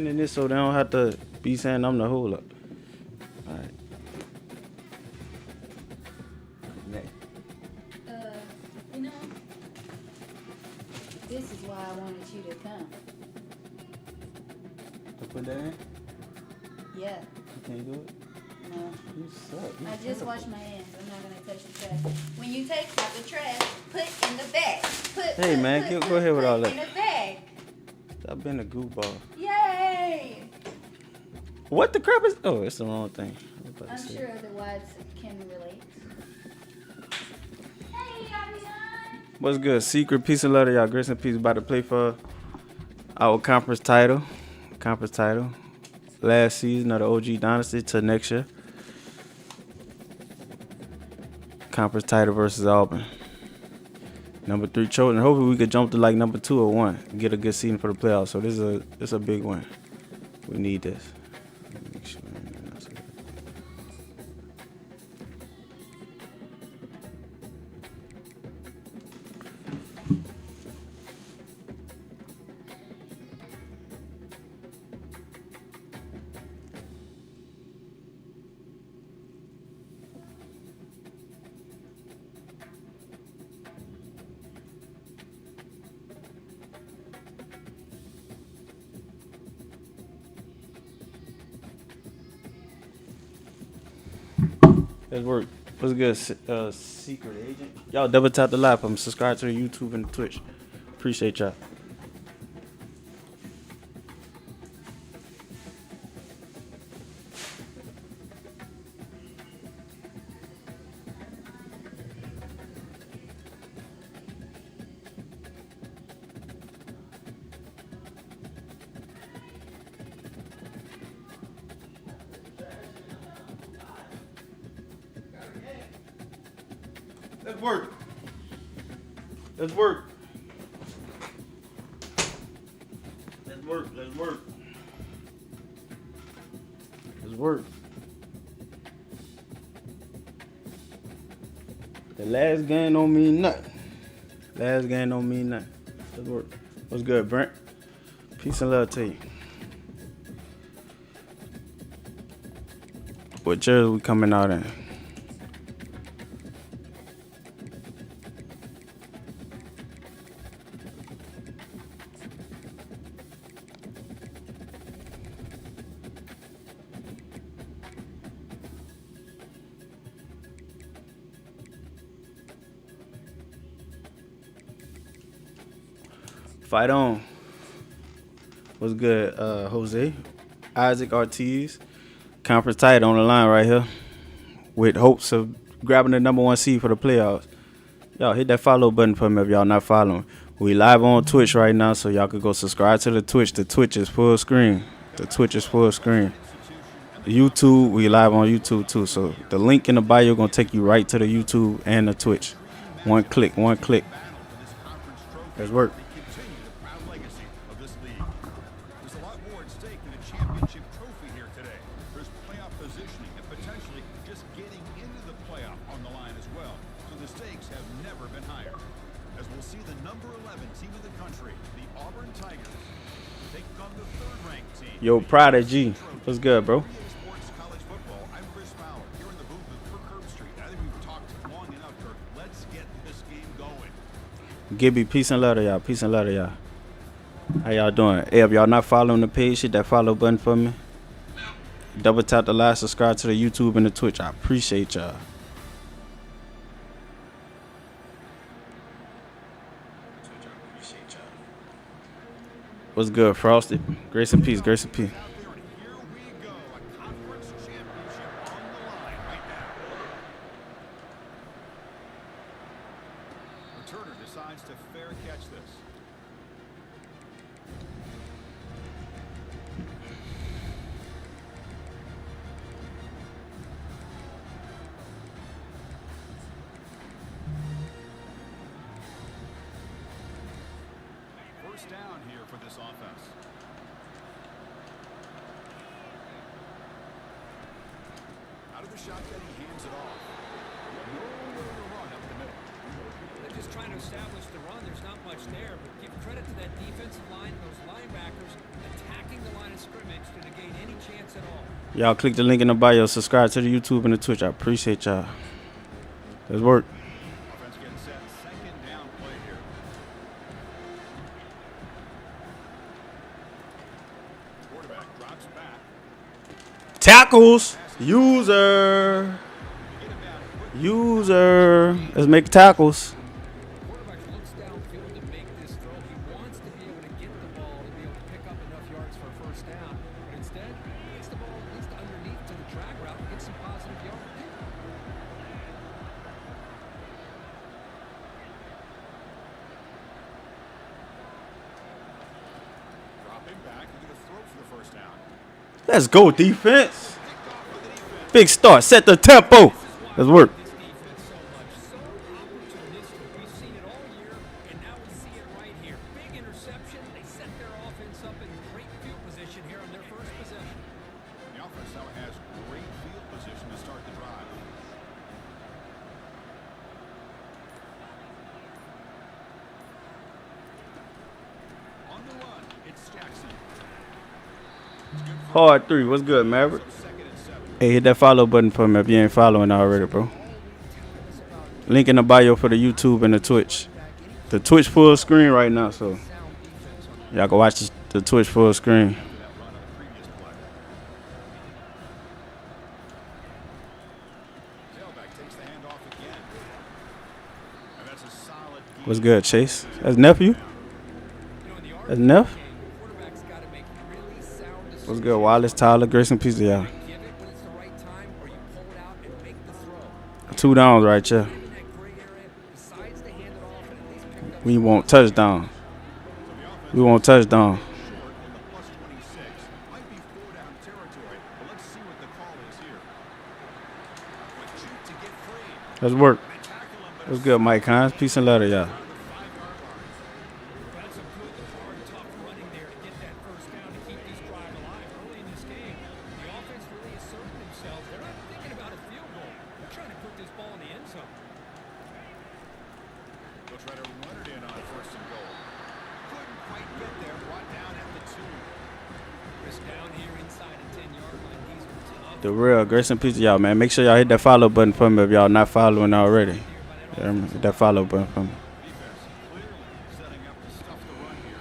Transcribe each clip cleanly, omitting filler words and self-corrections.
in this so they don't have to be saying I'm the hold up. All right. Next. You know, this is why I wanted you to come. To put that in? Yeah. You can't do it? No. You suck. I just washed my hands. I'm not gonna touch the trash. When you take out the trash, put in the bag. Hey, man, go ahead with all that. In the bag. Stop being a goofball. Yay! What the crap is? Oh, it's the wrong thing. I'm sure other wives can relate. Hey, everyone! What's good? Secret, peace and love to y'all. Grace and peace. About to play for our conference title. Last season of the OG Dynasty to next year. Conference title versus Auburn. Number 3 chosen. Hopefully we could jump to like number 2 or 1 and get a good season for the playoffs. So this is a big win. We need this. Make sure. Let's work. What's good, secret agent? Y'all double tap the live. I'm subscribed to the YouTube and the Twitch. Appreciate y'all. Let's work. Let's work. Let's work. Let's work. Let's work. The last game don't mean nothing. Last game don't mean nothing. Let's work. What's good, Brent? Peace and love to you. What jersey we coming out in? Fight on. What's good, Jose? Isaac Ortiz. Conference title on the line right here. With hopes of grabbing the number 1 seed for the playoffs. Y'all hit that follow button for me if y'all not following. We live on Twitch right now, so y'all could go subscribe to the Twitch. The Twitch is full screen. YouTube, we live on YouTube too. So the link in the bio gonna take you right to the YouTube and the Twitch. One click. Let's work. Yo, Prodigy. What's good, bro? Gibby, peace and love to y'all. How y'all doing? Hey, if y'all not following the page, hit that follow button for me. Double tap the like, subscribe to the YouTube and the Twitch. I appreciate y'all. What's good, Frosty? Grace and peace. Down here for this offense. Out of the shotgun, he hands it off. No run up the middle. They just trying to establish the run. There's not much there, but give credit to that defensive line and those linebackers attacking the line of scrimmage to negate any chance at all. Y'all click the link in the bio. Subscribe to the YouTube and the Twitch. I appreciate y'all. Let's work. Offense getting set. Second down play here. Quarterback drops back. Tackles. User. Let's make tackles. Quarterback looks downfield to make this throw. He wants to be able to get the ball to be able to pick up enough yards for a first down, but instead, he gets the ball at least underneath to the drag route and get some positive yards. Dropping back. He's going to throw for the first down. Let's go, defense. Picked off for the defense. Big start. Set the tempo. Let's work. This defense so much, so opportunistic. We've seen it all year, and now we see it right here. Big interception. They set their offense up in great field position here on their first possession. The offense now has great field position to start the drive. On the run, it's Jackson. Hard three. What's good, Maverick? Second and 7. Hey, hit that follow button for me if you ain't following already, bro. Link in the bio for the YouTube and the Twitch. The Twitch full screen right now, so y'all can watch the Twitch full screen. That run on the previous play. Tailback takes the handoff again. And that's a solid gain. What's good, Chase? That's nephew? You know, in the That's Neff? game, quarterback's got to make really sound decisions. What's good, Wallace, Tyler, Grace, and peace to y'all. Give it when it's the right time, or you pull it out and make the throw. 2 downs right here. In that gray area, decides to hand it off and at least pick up. We want touchdown. We want touchdown. Short in the plus 26. Might be 4-down territory, but let's see what the call is here. Quick shoot to get free. Let's work. They tackle him, but What's good, Mike Hines? Peace and love to y'all. around the 5-yard line. That's a good, hard, tough running there to get that first down to keep this drive alive early in this game. The offense really asserted themselves. They're not thinking about a field goal. They're trying to put this ball in the end zone. They'll try to run it in on first and goal. Couldn't quite get there. Brought down at the 2. Chris down here inside the 10-yard line. These are tough. The real Grace and peace to y'all, man. Make sure y'all hit that follow button for me if y'all not following already. Yeah, hit that follow button for me. Defense clearly setting up to stuff the run here.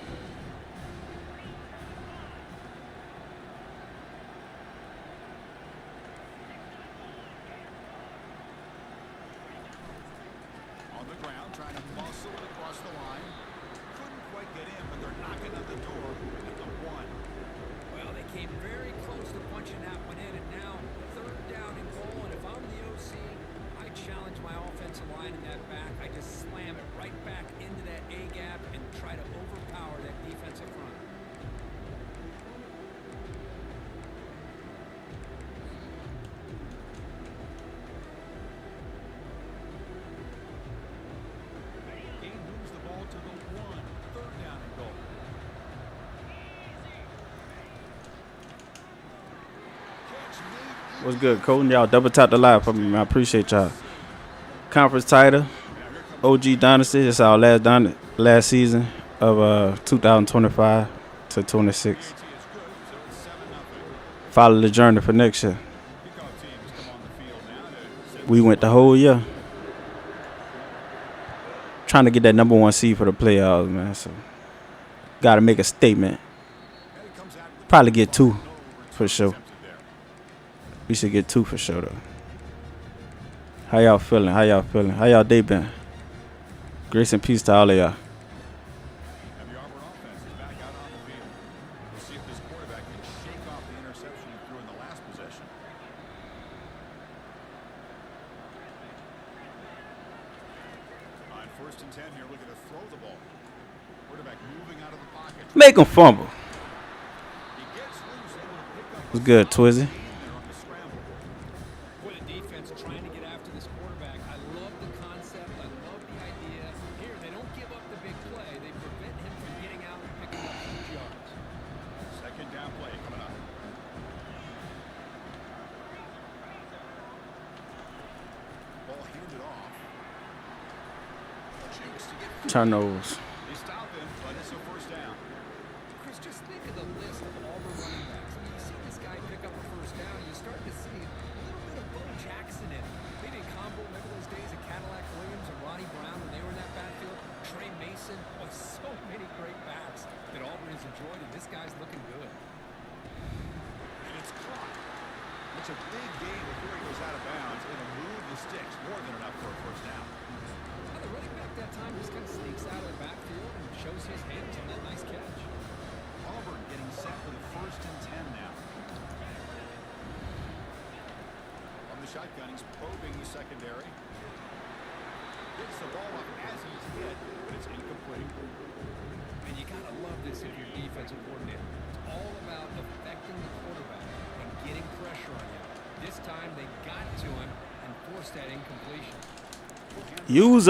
On the ground, trying to muscle it across the line. Couldn't quite get in, but they're knocking on the door at the 1. Well, they came very close to punching that one in, and now third down and goal. And if I'm the OC, I challenge my offensive line in that back. I just slam it right back into that A gap and try to overpower that defensive front. Gain moves the ball to the 1. Third down and goal. Catch made. What's good, Colton? Y'all double tap the live for me, man. I appreciate y'all. Conference title, OG Dynasty. It's our last season of 2025 to 26. Is good, so it's 7-0. Follow the journey for next year. Kickoff teams come on the field now to set We went the whole year trying to get that number 1 seed for the playoffs, man. So got to make a statement. and it comes out with Probably get 2 no for sure. attempted there. We should get 2 for sure, though. How y'all feeling? How y'all day been? Grace and peace to all of y'all. And the Auburn offense is back out on the field. We'll see if this quarterback can shake off the interception he threw in the last possession. On first and 10 here, looking to throw the ball. Quarterback moving out of the pocket. Make them fumble. He gets loose, able to pick up What's good, Twizzy? there on the scramble. Boy, the defense trying to get after this quarterback. I love the concept. I love the idea. Here, they don't give up the big play. They prevent him from getting out and picking up huge yards. Second down play coming up. Ball handed off. Jukes to turnovers. They stop him, but it's a first down. Chris, just think of the list of Auburn running backs. I mean, you see this guy pick up a first down, and you start to see a little bit of Bo Jackson in it. Maybe a combo. Remember those days of Cadillac Williams and Ronnie Brown when they were in that backfield? Trey Mason. Oh, so many great backs that Auburn has enjoyed, and this guy's looking good. And it's caught. It's a big gain before he goes out of bounds. It'll move the sticks more than enough for a first down. Now, the running back that time just kind of sneaks out of the backfield and shows his hands on that nice catch. Auburn getting set for the 1st and 10 now. On the shotgun, he's probing the secondary. Gets the ball up as he's hit, but it's incomplete. And you gotta love this if you're defensive coordinator. It's all about affecting the quarterback and getting pressure on him. This time they got to him and forced that incompletion. Use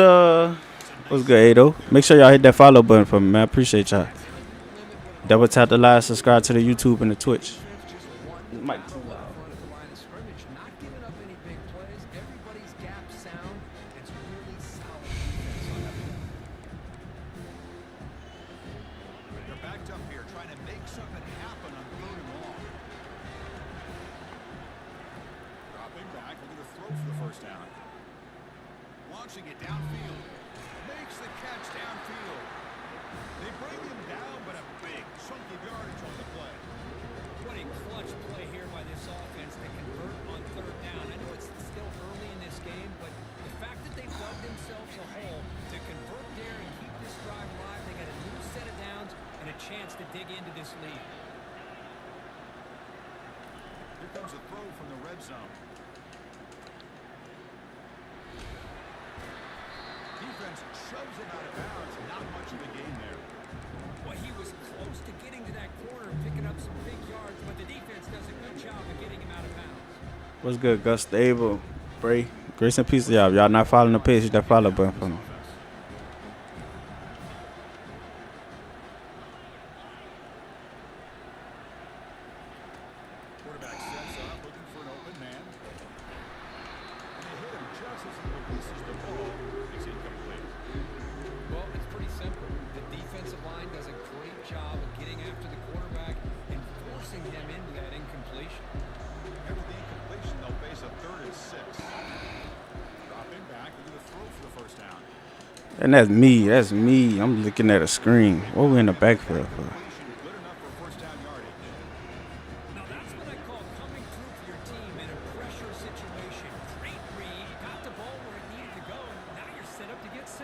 what's good, Ado? Make sure y'all hit that follow button for me, man. I appreciate y'all. Double tap the like, subscribe to the YouTube and the Twitch. Mic too loud. Front of the line of scrimmage, not giving up any big plays. Everybody's gap sound. It's really solid defense on that play. They're backed up here trying to make something happen on 3rd and long. Dropping back, looking to throw for the first down. Launching it downfield. Makes the catch downfield. They bring him down, but a big chunk of yardage on the play. What a clutch play here by this offense to convert on 3rd down. I know it's still early in this game, but the fact that they dug themselves a hole to convert there and keep this drive alive, they got a new set of downs and a chance to dig into this lead. Here comes a throw from the red zone. Defense shoves it out of bounds. Not much of a gain there. Well, he was close to getting to that corner and picking up some big yards, but the defense does a good job of getting him out of bounds. What's good, Gus Stable? Bray. Grace and peace to y'all. If y'all not following the page, hit that follow button for me. Quarterback sets up, looking for an open man. And they hit him just as he releases the ball. It's incomplete. Well, it's pretty simple. The defensive line does a great job of getting after the quarterback and forcing him into that incompletion. After the incompletion, they'll face a 3rd and 6. Dropping back, looking to throw for the first down. And that's me. That's me. I'm looking at a screen. What we in the backfield for? Completion good enough for first down yardage. Now that's what I call coming through for your team in a pressure situation. Great read, got the ball where it needed to go, and now you're set up to get 6.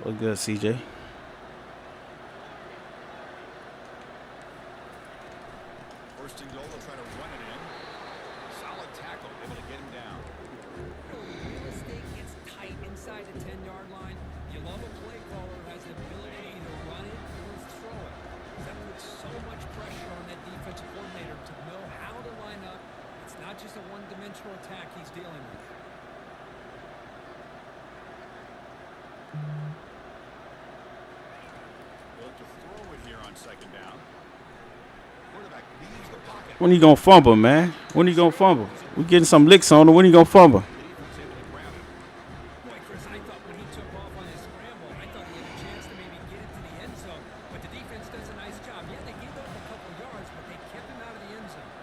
What's good, CJ? First and goal, they'll try to run it in. Solid tackle, able to get him down. Real estate gets tight inside the 10-yard line. You love a play caller who has the ability to either run it or throw it. That puts so much pressure on that defensive coordinator to know how to line up. It's not just a one-dimensional attack he's dealing with. Look to throw it here on 2nd down. Quarterback leaves the pocket. When he gonna fumble, man? When he gonna fumble? We getting some licks on him. When he gonna fumble? The defense able to grab him. Boy, Chris, I thought when he took off on his scramble, I thought he had a chance to maybe get it to the end zone. But the defense does a nice job. Yeah, they gave up a couple yards, but they kept him out of the end zone.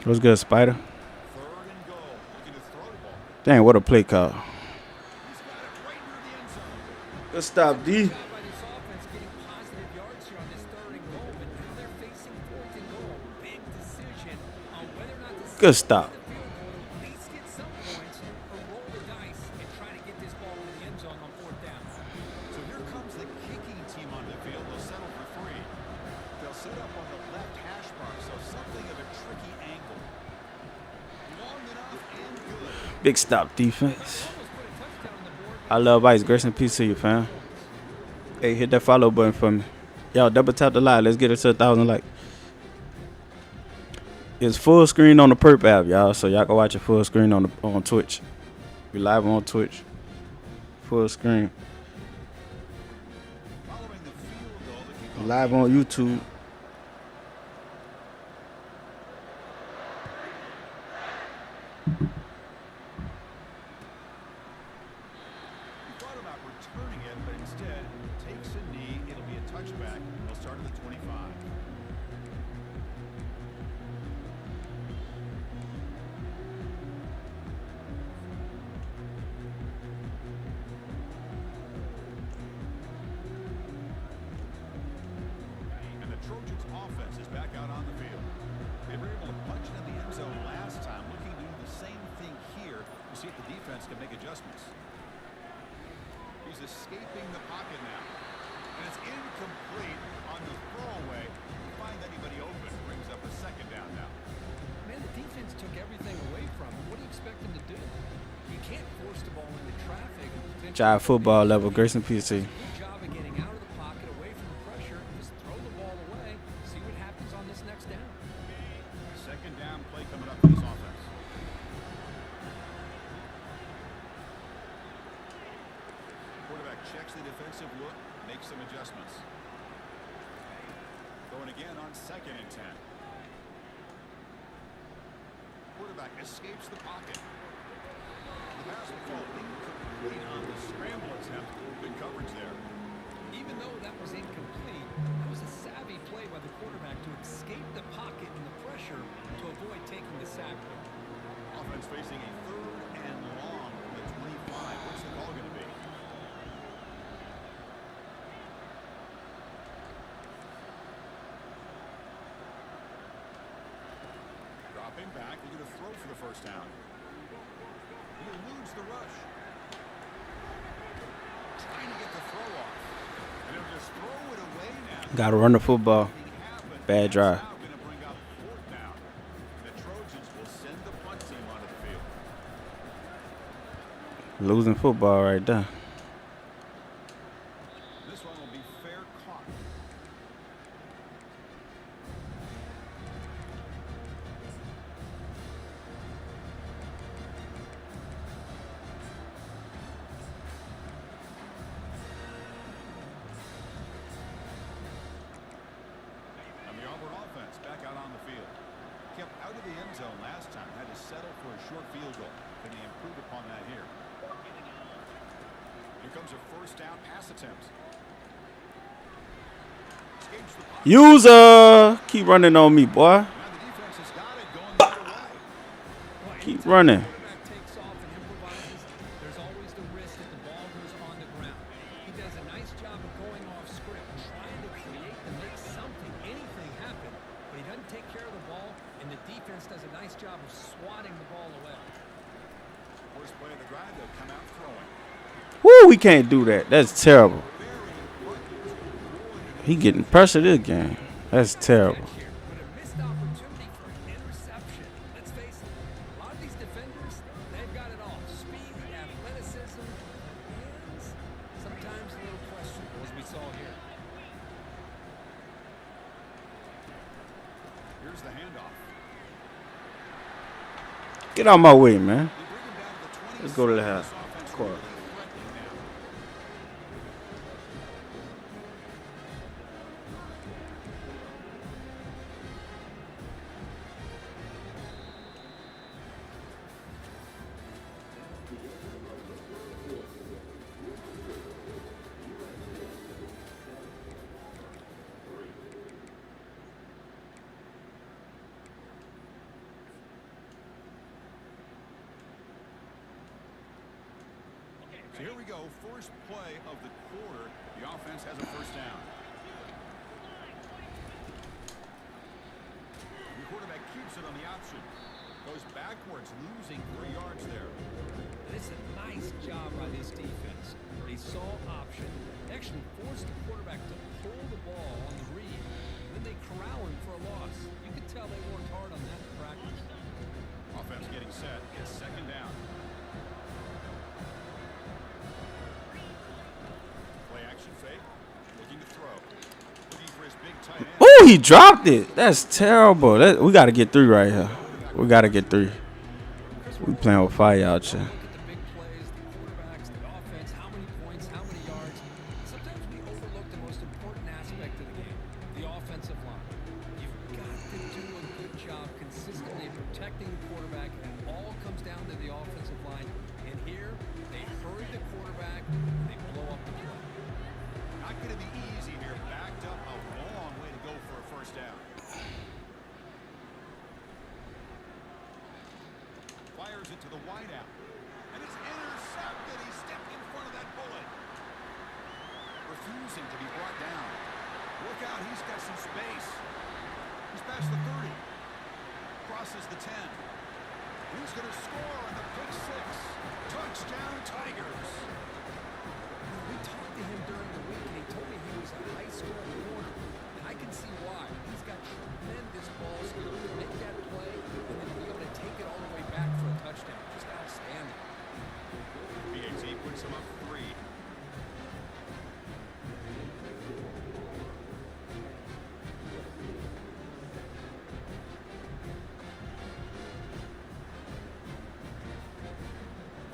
What's good, Spider? 3rd and goal, looking to throw the ball. Dang, what a play call. He's got it right near the end zone. Good stop, D. Good job by this offense getting positive yards here on this 3rd and goal, but now they're facing 4th and goal. Big decision on whether or not to Good stop. the field goal, at least get some points, or roll the dice and try to get this ball into the end zone on 4th down. So here comes the kicking team on the field. They'll settle for 3. They'll set up on the left hash mark, so something of a tricky angle. Long enough and good. Big stop defense. Almost put a touchdown on the board. I love ice. Grace and peace to you, fam. Hey, hit that follow button for me. Y'all double tap the like. Let's get it to 1,000 likes. It's full screen on the Perp app, y'all. So y'all can watch it full screen on Twitch. We live on Twitch. Full screen. Live on YouTube. He thought about returning it, but instead takes a knee. It'll be a touchback. He'll start at the 25. And the Trojans offense is back out on the field. They were able to punch it in the end zone last time, looking to do the same thing here to see if the defense can make adjustments. He's escaping the pocket now. And it's incomplete on the throwaway. To find anybody open brings up a second down now. Man, the defense took everything away from him. What do you expect him to do? You can't force the ball into traffic. Jive football level. Grayson PC. Good job of getting out of the pocket, away from the pressure. Just throw the ball away. See what happens on this next down. Second down play coming up for this offense. Quarterback checks the defensive look, makes some adjustments. Going again on 2nd and 10. Quarterback escapes the pocket. The pass will fall incomplete on the scramble attempt. Good coverage there. Even though that was incomplete, that was a savvy play by the quarterback to escape the pocket and the pressure to avoid taking the sack. Offense facing a 3rd and long from the 25. What's the call going to be? Dropping back, they're going to throw for the first down. He eludes the rush. Trying to get the throw off. And he'll just throw it away now. Got to run the football. Bad drive. Now going to bring up 4th down. The Trojans will send the punt team onto the field. Losing football right there. This one will be fair caught. And the Auburn offense back out on the field. Kept out of the end zone last time. Had to settle for a short field goal. Can they improve upon that here? Here comes a first down pass attempt. Escapes the pocket. User, keep running on me, boy. Now the defense has got it going the other way. Keep running. Quarterback takes off and improvises. There's always the risk that the ball goes on the ground. He does a nice job of going off script, trying to create to make something, anything happen. But he doesn't take care of the ball, and the defense does a nice job of swatting the ball away. First play of the drive, they'll come out throwing. Woo, we can't do that. That's terrible. He getting pressure this game. That's terrible. Here, with a missed opportunity for an interception. Let's face it, a lot of these defenders, they've got it all. Speed, athleticism, hands, sometimes a little questionable, as we saw here. Here's the handoff. Get out my way, man. They bring him down to the 20. Let's go to the house. This offense Court. really threatening now. So here we go, first play of the quarter. The offense has a first down. The quarterback keeps it on the option. Goes backwards, losing 3 yards there. This is a nice job by this defense. They saw option. They actually forced the quarterback to pull the ball on the read. Then they corral him for a loss. You could tell they worked hard on that in practice. Offense getting set. It's second down. Play action fake. Looking to throw. Looking for his big tight end. Oh, he dropped it. That's terrible. We got to get 3 right here. We got to get 3. We playing with fire out here. Look at the big plays, the quarterbacks, the offense, how many points, how many yards. Sometimes we overlook the most important aspect of the game. consistently protecting the quarterback, and it all comes down to the offensive line. And here, they hurry the quarterback, and they blow up the play. Not going to be easy here. Backed up a long way to go for a first down. Fires it to the wideout. And it's intercepted. He stepped in front of that bullet. Refusing to be brought down. Look out, he's got some space. He's past the 30. Crosses the 10. He's going to score on the pick 6. Touchdown, Tigers. We talked to him during the week, and he told me he was a high-scoring corner. And I can see why. He's got tremendous ball skill to make that play and then be able to take it all the way back for a touchdown. Just outstanding. BAT puts him up 3.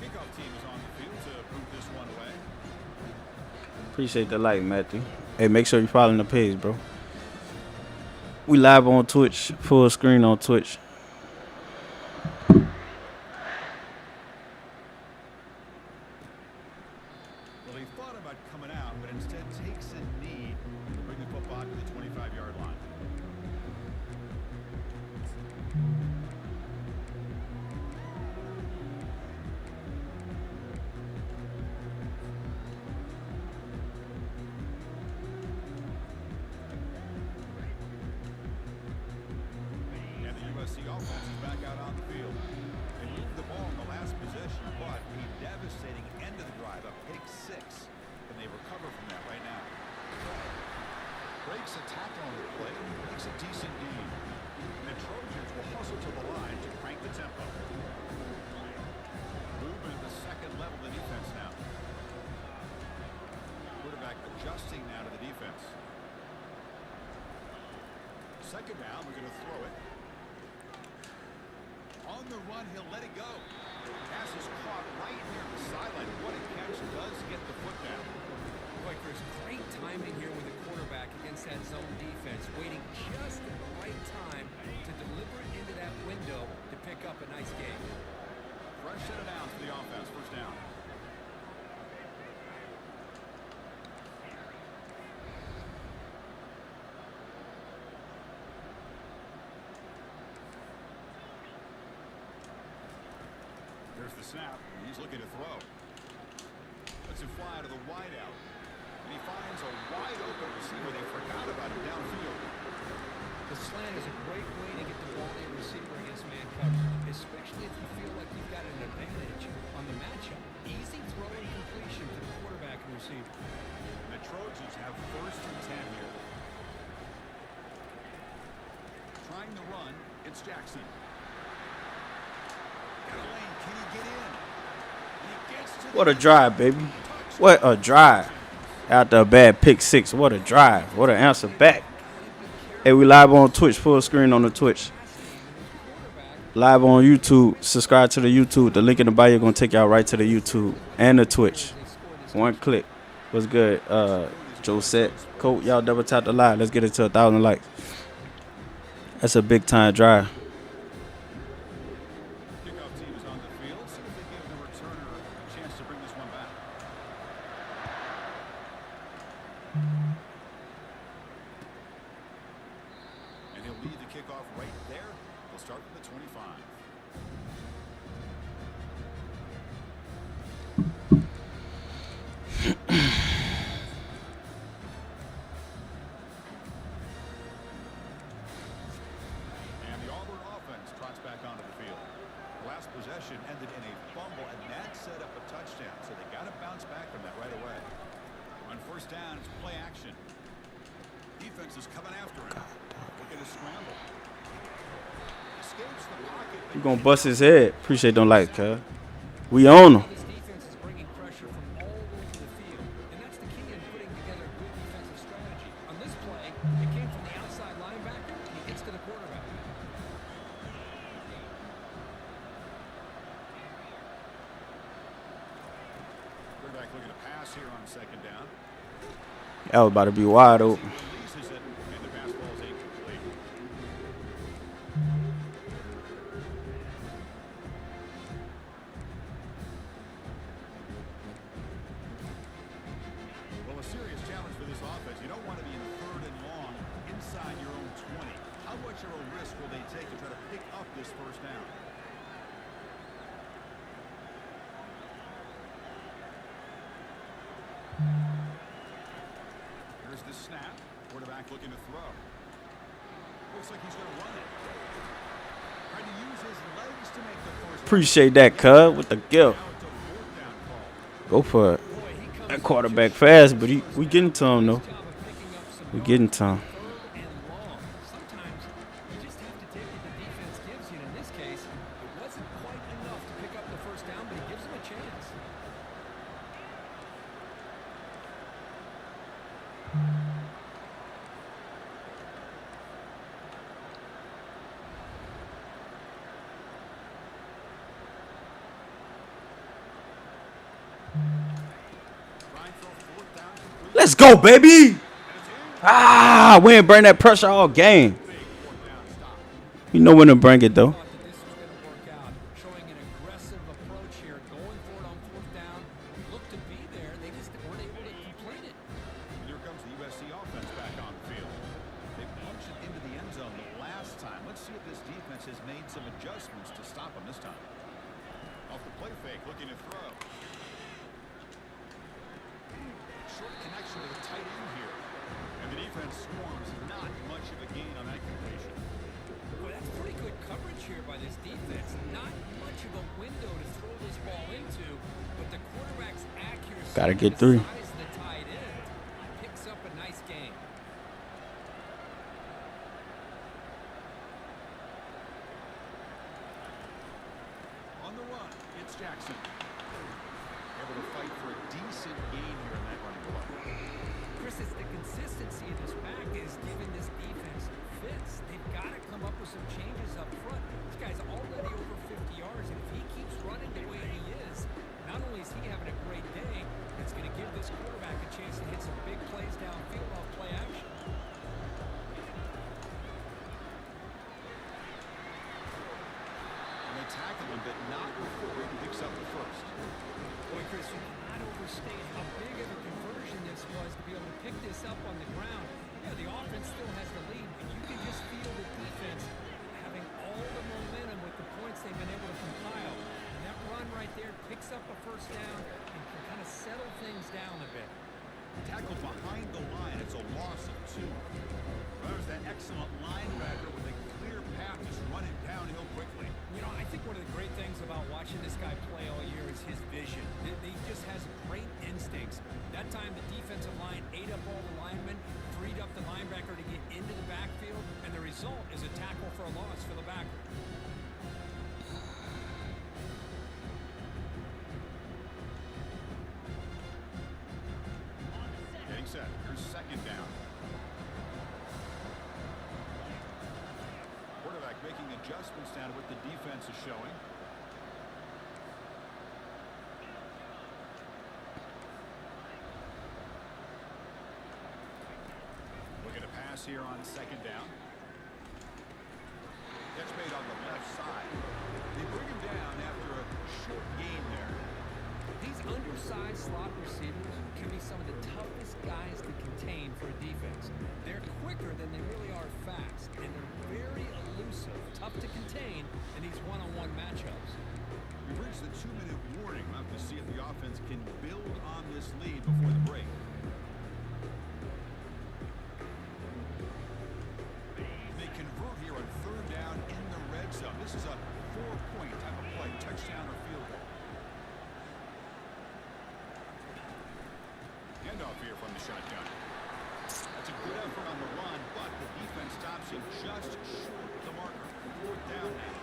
Kickoff team is on the field to boot this one away. Appreciate the like, Matthew. Hey, make sure you following the page, bro. We live on Twitch, full screen on Twitch. Well, he thought about coming out, but instead takes a knee to bring the football to the 25-yard line. And the USC offense is back out on the field. They moved the ball in the last possession, but a devastating end of the drive, a pick 6. And they recover from that right now. Breaks a tackle on the play, makes a decent gain. And the Trojans will hustle to the line to crank the tempo. Moving at the second level of the defense now. Quarterback adjusting now to the defense. Second down, we're going to throw it. On the run, he'll let it go. Pass is caught right near the sideline. What a catch, does get the foot down. Like there's great timing here with the quarterback against that zone defense, waiting just at the right time to deliver it into that window to pick up a nice gain. Fresh set of downs for the offense, first down. There's the snap. He's looking to throw. Lets him fly to the wideout. And he finds a wide open receiver. They forgot about him downfield. The slant is a great way to get the ball to your receiver against man coverage, especially if you feel like you've got an advantage on the matchup. Easy throw and completion for the quarterback and receiver. The Trojans have first and 10 here. Trying to run, it's Jackson. Got a lane, can he get in? And he gets to What a drive, baby. What a drive. After a bad pick 6, what a drive. What an answer back. Hey, we live on Twitch, full screen on the Twitch. Live on YouTube. Subscribe to the YouTube. The link in the bio going to take y'all right to the YouTube and the Twitch. One click. What's good? Josette. Colt, y'all double tap the live. Let's get it to 1,000 likes. That's a big time drive. Kickoff team is on the field. See if they give the returner a chance to bring this one back. And he'll lead the kickoff right there. They'll start from the 25. And the Auburn offense trots back onto the field. Last possession ended in a fumble, and that set up a touchdown. So they got to bounce back from that right away. On first down, it's play action. Defense is coming after him. Looking to scramble. Escapes the pocket. You going to bust his head. Appreciate them likes, cuz. We own him. This defense is bringing pressure from all over the field, and that's the key in putting together good defensive strategy. On this play, it came from the outside linebacker, and he gets to the quarterback. Quarterback looking to pass here on second down. That was about to be wide open. Releases it, and the pass ball is incomplete. pass will they take to try to pick up this first down? Here's the snap. Quarterback looking to throw. Looks like he's going to run it. Trying to use his legs to make the first. Appreciate that, cuz, with the gift. Now it's a fourth down call. Go for it. Boy, he comes That up quarterback just fast, but we getting to him, though. job of picking up some We getting to him. third and long. Sometimes you just have to take what the defense gives you. And in this case, it wasn't quite enough to pick up the first down, but he gives him a chance. Trying for a fourth down complete. Let's go, baby. And it's in. Ah, we ain't bring that pressure all game. Big fourth down stop. You know when to bring it, though. Thought that this was going to work out, showing an aggressive approach here, going for it on fourth down. Looked to be there, they just weren't able to complete it. And here comes the USC offense back on the field. They punched it into the end zone the last time. Let's see if this defense has made some adjustments to stop them this time. Off the play fake, looking to throw. Short connection to the tight end here. And the defense swarms. Not much of a gain on that completion. Boy, that's pretty good coverage here by this defense. Not much of a window to throw this ball into, but the quarterback's accuracy. Gotta get and the three. size of the tight end picks up a nice gain. On the run, it's Jackson. Able to fight for a decent gain here in that running play. Chris, it's the consistency of this back is giving this defense fits. They've got to come up with some changes up front. This guy's already over 50 yards, and if he keeps running the way he is, not only is he having a great day, it's going to give this quarterback a chance to hit some big plays downfield off play action. And they tackle him, but not before he picks up the first. Boy, Chris, you cannot overstate how big of a conversion this was to be able to pick this up on the ground. Yeah, the offense still has the lead, but you can just feel the defense having all the momentum with the points they've been able to compile. And that run right there picks up a first down and can kind of settle things down a bit. Tackled behind the line. It's a loss of 2. There's that excellent linebacker with a clear path, just running downhill quickly. You know, I think one of the great things about watching this guy play all year is his vision. He just has great instincts. That time the defensive line ate up all the linemen, freed up the linebacker to get into the backfield, and the result is a tackle for a loss for the backer. Getting set. Here's second down. Quarterback making adjustments down to what the defense is showing. Looking to pass here on second down. Catch made on the left side. They bring him down after a short gain there. These undersized slot receivers can be some of the toughest guys to contain for a defense. They're quicker than they really are fast, and they're very elusive, tough to contain in these one-on-one matchups. We've reached the 2-minute warning. We'll have to see if the offense can build on this lead before the break. They convert here on third down in the red zone. This is a 4-point type of play, touchdown or field goal. Handoff here from the shotgun. That's a good effort on the run, but the defense stops him just short of the marker. Fourth down now.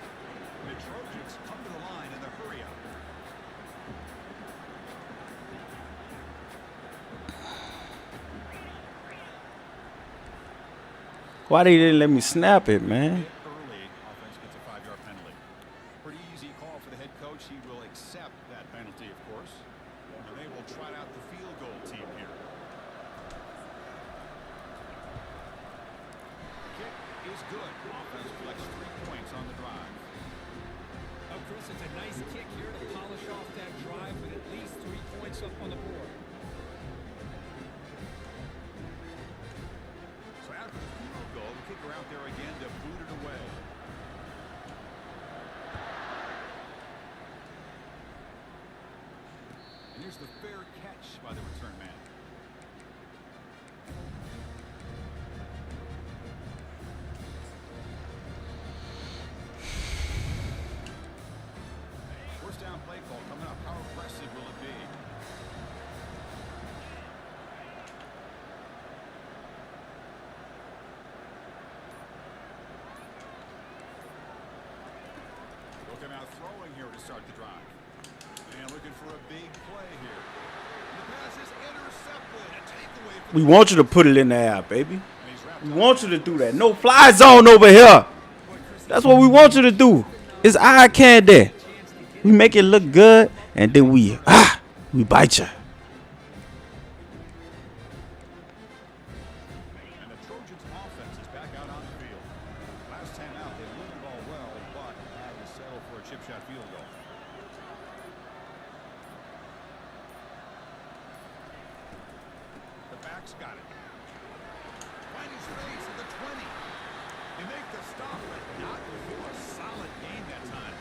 The Trojans come to the line in the hurry up. Why they didn't let me snap it, man? Early, offense gets a 5-yard penalty. Pretty easy call for the head coach. He will accept that penalty, of course. And they will try out the field goal team here. Kick is good. Offense collects 3 points on the drive. Oh, Chris, it's a nice kick here to polish off that drive with at least 3 points up on the board. So after the field goal, the kicker out there again to boot it away. Here's the fair catch by the return man. First down play call coming up. How aggressive will it be? Looking out throwing here to start the drive. And looking for a big play here. The pass is intercepted. A takeaway for We want you to put it in the air, baby. and he's wrapped We up. want you to do that. No fly zone over here. That's what we want you to do. It's eye candy. We make it look good, and then we bite you. And the Trojans offense is back out on the field. Last time out, they moved the ball well, but had to settle for a chip shot field goal. The back's got it. Finding space at the 20. They make the stop, but not before a solid game that time.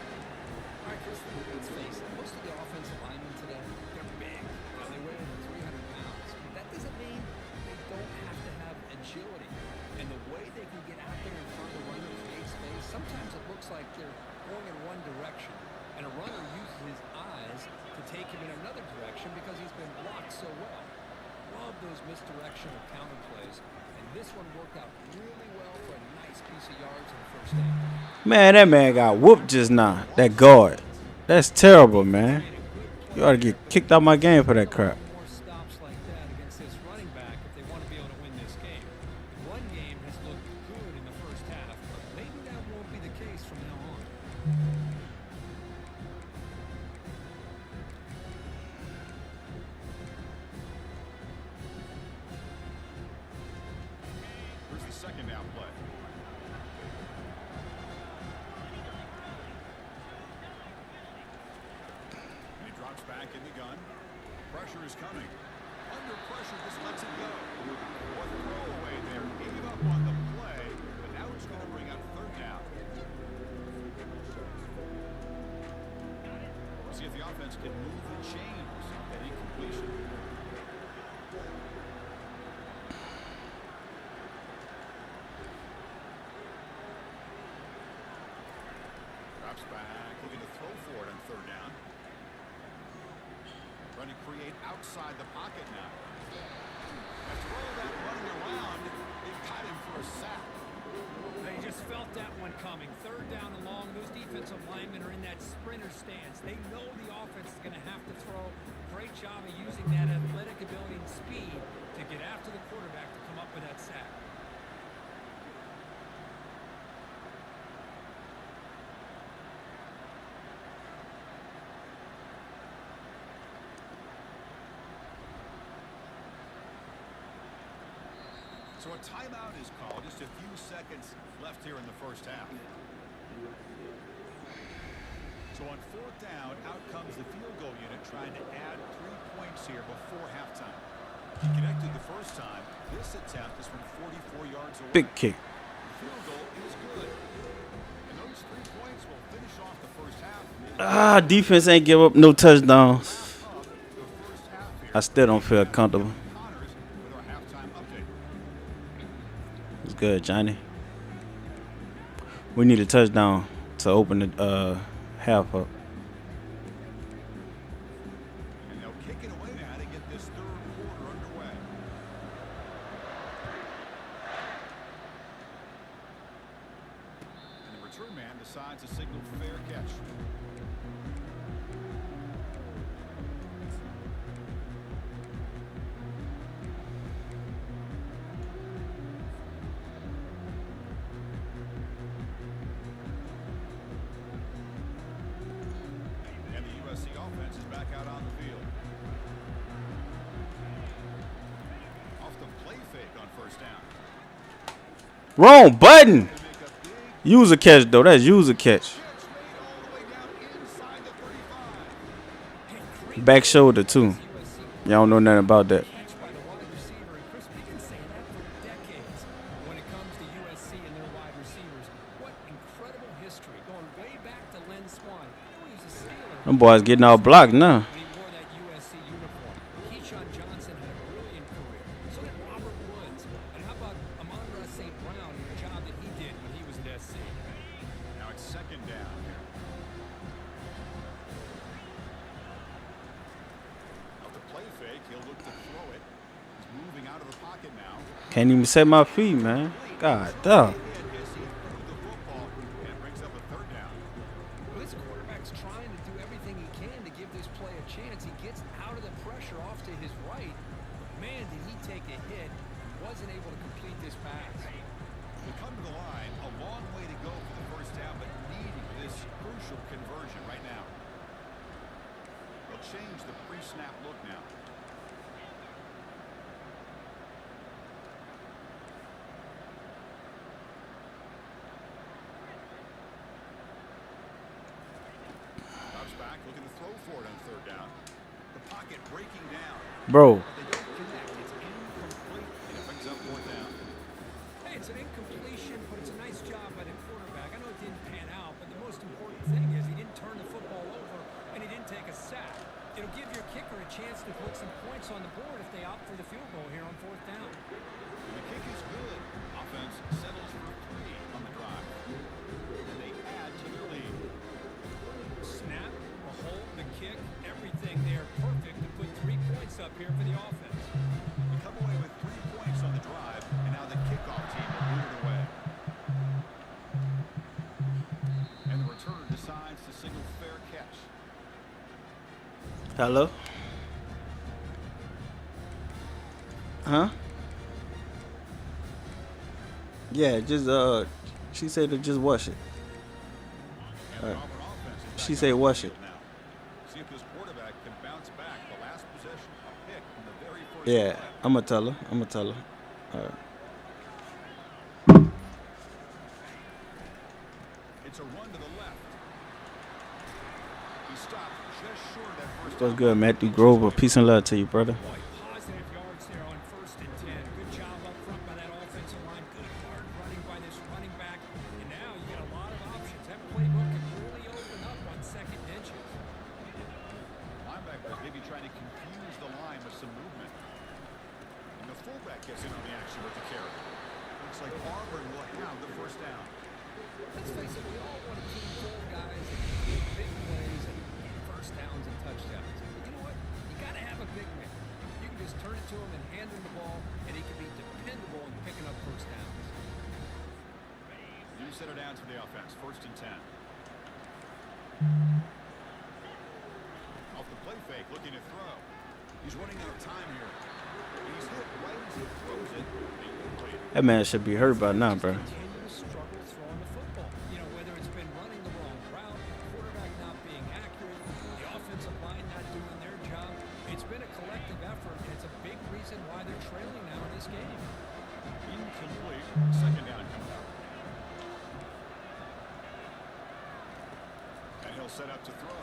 All right, Chris, let's face it. Most of the offensive linemen today, they're big. They weigh over 300 pounds. That doesn't mean they don't have to have agility. And the way they can get out there in front of the runner, create space, sometimes it looks like they're going in one direction. And a runner uses his eyes to take him in another direction because he's been blocked so well. Love those misdirection or counter plays. And this one worked out really well for a nice piece of yards in the first down. Man, that man got whooped just now. That guard. That's terrible, man. You ought to get kicked out my game for that crap. More stops like that against this running back if they want to be able to win this game. The run game has looked good in the first half, but maybe that won't be the case from now on. Here's the second down play. And he drops back in the gun. Pressure is coming. Under pressure, just lets it go. What throwaway there. Gave up on the play, but now it's going to bring up third down. We'll see if the offense can move the chains off that incompletion. Drops back, looking to throw for it on third down. Trying to create outside the pocket now. After all that running around, they've got him for a sack. They just felt that one coming. Third down and long. Those defensive linemen are in that sprinter stance. They know the offense is going to have to throw. Great job of using that athletic ability and speed to get after the quarterback to come up with that sack. So a timeout is called. Just a few seconds left here in the first half. So on fourth down, out comes the field goal unit trying to add 3 points here before halftime. He connected the first time. This attempt is from 44 yards away. Big kick. The field goal is good. And those 3 points will finish off the first half. Defense ain't give up no touchdowns. Of the first half here. I still don't feel comfortable. Connors with our halftime update. It's good, Johnny. We need a touchdown to open the half up. And they'll kick it away now to get this third quarter underway. And the return man decides to signal fair catch. And the USC offense is back out on the field. Off the play fake on first down. Wrong button. They make a big Use a catch, though. That's use a catch. catch made all the way down inside the 35. Back shoulder, too. Y'all don't know nothing about that. Catch by the wide receiver, and Chris, we've been saying that for decades when it comes to USC and their wide receivers. What incredible history, going way back to Lynn Swann. He was a Steeler Them boys getting all blocked now. when he wore that USC uniform. second down here. Out the play fake, he'll look to throw it. He's moving out of the pocket now. Can't even set my feet, man. God damn. He had his feet through the football and brings up a third down. Well, this quarterback's trying to do everything he can to give this play a chance. He gets out of the pressure off to his right. But man, did he take a hit. Wasn't able to complete this pass. They come to the line, a long way to go for the first down, but needing this crucial conversion right now. They'll change the pre-snap look now. Drops back, looking to throw for it on third down. The pocket breaking down. Bro, They don't connect. It's incomplete, and it brings up fourth down. Hey, it's an incompletion, but it's a nice job by the quarterback. I know it didn't pan out, but the most important thing is he didn't turn the football over and he didn't take a sack. It'll give your kicker a chance to put some points on the board if they opt for the field goal here on fourth down. The kick is good. Offense settles for 3 on the drive. And they add to their lead. Snap, a hold, the kick, everything there perfect to put 3 points up here for the offense. They come away with 3 points on the drive, and now the kickoff team will boot it away. And the returner decides to signal fair catch. hello? Huh? Yeah, just she said to just wash it. And the Auburn offense is She back said on the wash field it. now. See if this quarterback can bounce back. The last possession, a pick in the very first Yeah, play. I'ma tell her. All right. It's a run to the left. He stopped just short of that first What's down. good, Matthew Grover? Peace and love to you, brother. Boy, positive yards there on 1st and 10. Good job up front by that offensive line. Good hard running by this running back. And now you get a lot of options. That playbook can really open up on second inches. Linebackers maybe trying to confuse the line with some movement. And the fullback gets in on the action with the carry. Looks like Auburn will have the first down. Let's face it, we all want a team full of guys that can make big plays and first downs and touchdowns. But you know what? You got to have a big man. You can just turn it to him and hand him the ball, and he can be dependable in picking up first downs. New center down to the offense. 1st and 10. Off the play fake, looking to throw. He's running out of time here. He's hit right as he throws it. Incomplete. That man should be hurt by now, bro. Continuous struggle throwing the football. You know, whether it's been running the wrong route, the quarterback not being accurate, the offensive line not doing their job. It's been a collective effort, and it's a big reason why they're trailing now in this game. Incomplete. Second down coming up. And he'll set up to throw.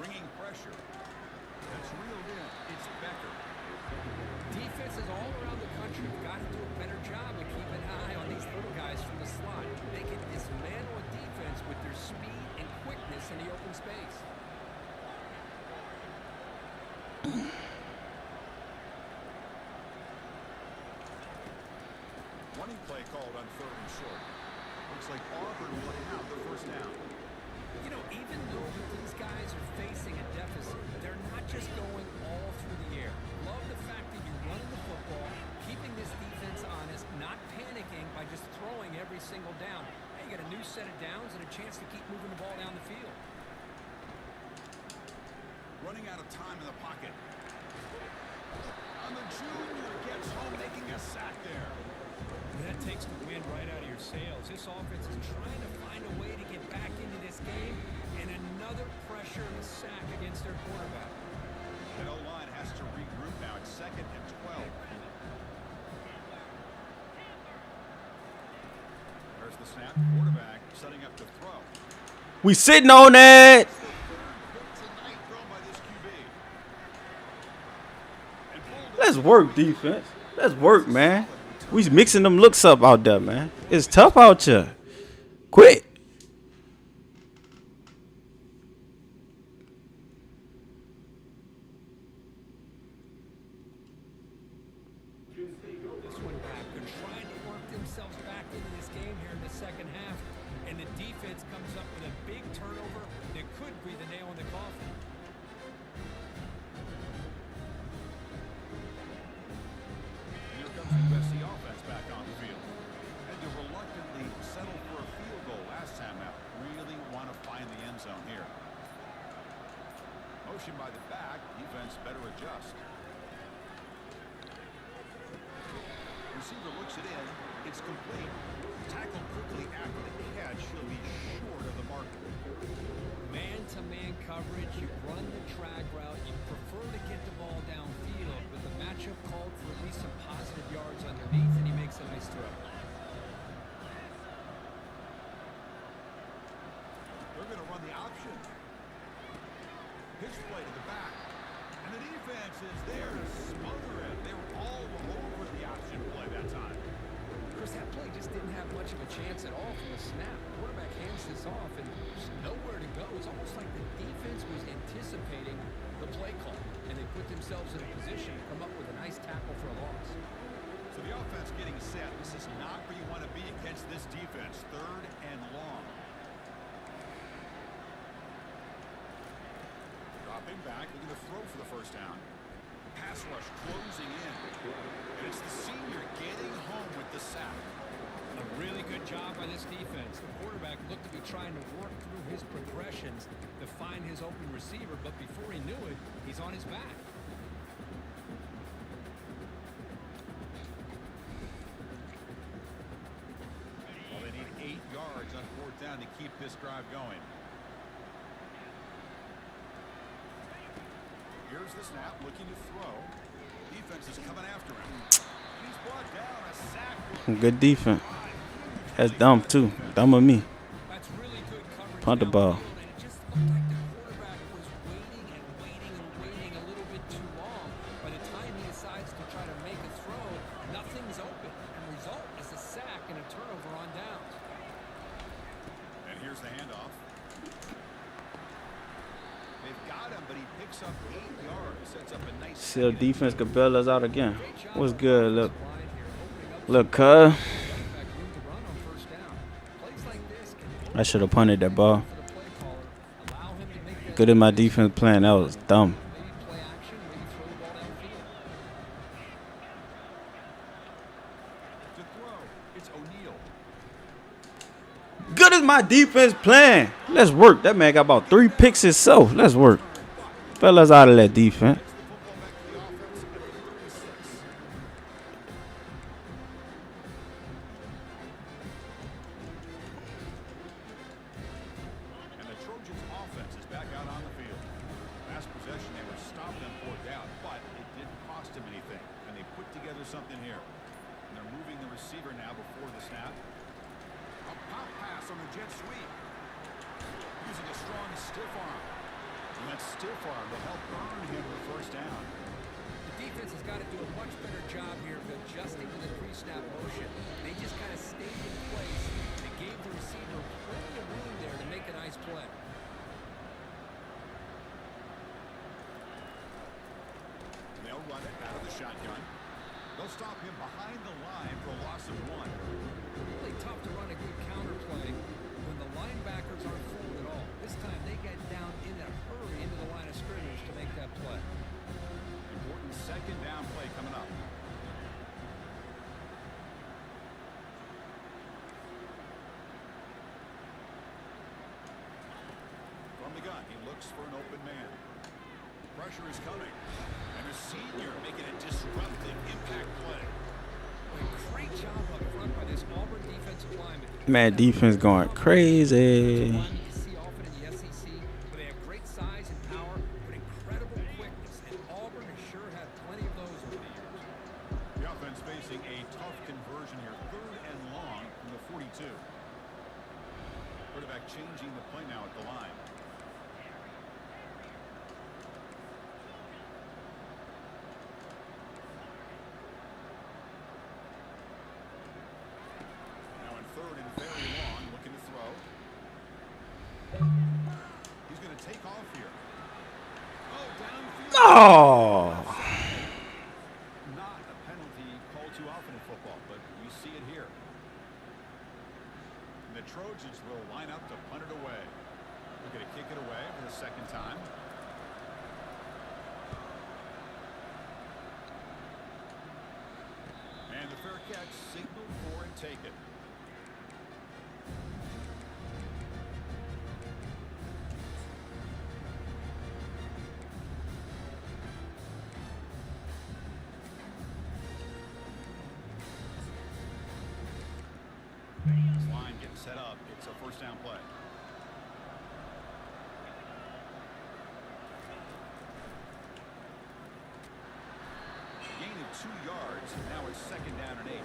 Bringing pressure. That's reeled in. It's Becker. Defenses all around the country have got to do a better job of keeping an eye on these little guys from the slot. They can dismantle a defense with their speed and quickness in the open space. Running play called on 3rd and short. Looks like Auburn will have the first down. You know, even though these guys are facing a deficit, they're not just going all through the air. Love the fact that you're running the football, keeping this defense honest, not panicking by just throwing every single down. Hey, you got a new set of downs and a chance to keep moving the ball down the field. Running out of time in the pocket. And the junior gets home, making a sack there. That takes the wind right out of your sails. This offense is trying to find a way to get back into this game, and another pressure and a sack against their quarterback. And O-line has to regroup now. It's 2nd and 12. There's the snap. Quarterback setting up to throw. We sitting on that. Tonight thrown by this QB. And pulled Let's work, defense. Let's work, man. We mixing them looks up out there, man. It's tough out here. Quit. This one back. They're trying to work themselves back into this game here in the second half. and the defense comes up with a big turnover that could be the nail in the coffin. And here comes the USC offense back on the field. Had to reluctantly settle for a field goal last time out. Really want to find the end zone here. Motion by the back. Defense better adjust. Receiver looks it in. It's complete. Tackled quickly after the catch. He'll be short of the mark. Man-to-man coverage, you run the drag route, you prefer to get the ball downfield, but the matchup called for at least some positive yards underneath, and he makes a nice throw. They're going to run the option. Pitch play to the back. And the defense is there to smother it. They were all over the option play that time. Chris, that play just didn't have much of a chance at all from the snap. The quarterback hands this off, and there's nowhere to go. It's almost like the defense was anticipating the play call, and they put themselves in a position to come up with a nice tackle for a loss. So the offense getting set. This is not where you want to be against this defense. 3rd and long. Dropping back, looking to throw for the first down. Pass rush closing in. And it's the senior getting home with the sack. A really good job by this defense. The quarterback looked to be trying to work through his progressions to find his open receiver, but before he knew it, he's on his back. Well, they need 8 yards on 4th down to keep this drive going. Here's the snap, looking to throw. Defense is coming after him. He's brought down a sack. Good defense. That's dumb too. Dumb of me. That's really good coverage. Punt the ball. downfield, and it just looked like the quarterback was waiting and waiting and waiting a little bit too long. By the time he decides to try to make a throw, nothing's open. And the result is a sack and a turnover on downs. And here's the handoff. They've got him, but he picks up 8 yards. Sets up a nice. Still defense could bail us out again. Great job What's on good? the Look. line here, opening up Look, cuz. running back room to run on first down. Plays like this can I should have punted that ball. for the play caller, allow him to make that Good in my defense plan. That was dumb. maybe play action, maybe throw the ball downfield. To throw, it's O'Neal. Good as my defense plan. Let's work. That man got about 3 picks himself. Let's work. Fellas out of that defense. And the Trojans offense is back out on the field. Last possession, they were stopped on 4th down, but it didn't cost them anything. And they put together something here. And they're moving the receiver now before the snap. A pop pass on the jet sweep. Using a strong stiff arm. And that stiff arm to help earn him the first down. The defense has got to do a much better job here of adjusting to the pre-snap motion. They just kind of stayed in place and gave the receiver plenty of room there to make a nice play. They'll run it out of the shotgun. They'll stop him behind the line for a loss of 1. Really tough to run a good counter play when the linebackers aren't full at all. This time they get down in a hurry into the line of scrimmage to make that play. Important 2nd down play coming up. From the gun, he looks for an open man. Pressure is coming. And a senior making a disruptive impact play. A great job up front by this Auburn defensive lineman. Man, defense going crazy. Linemen you see often in the SEC, but they have great size and power, but incredible quickness, and Auburn has sure had plenty of those over the years. The offense facing a tough conversion here. 3rd and long from the 42. Quarterback changing the play now at the line. Now in 3rd and very long, looking to throw. He's going to take off here. Oh, downfield. Oh. Not a penalty called too often in football, but you see it here. And the Trojans Trojans will line up to punt it away. They're going to kick it away for the second time. And the fair catch signaled for and taken. This line gets set up. It's a first down play. Gain of 2 yards. Now it's second down and 8.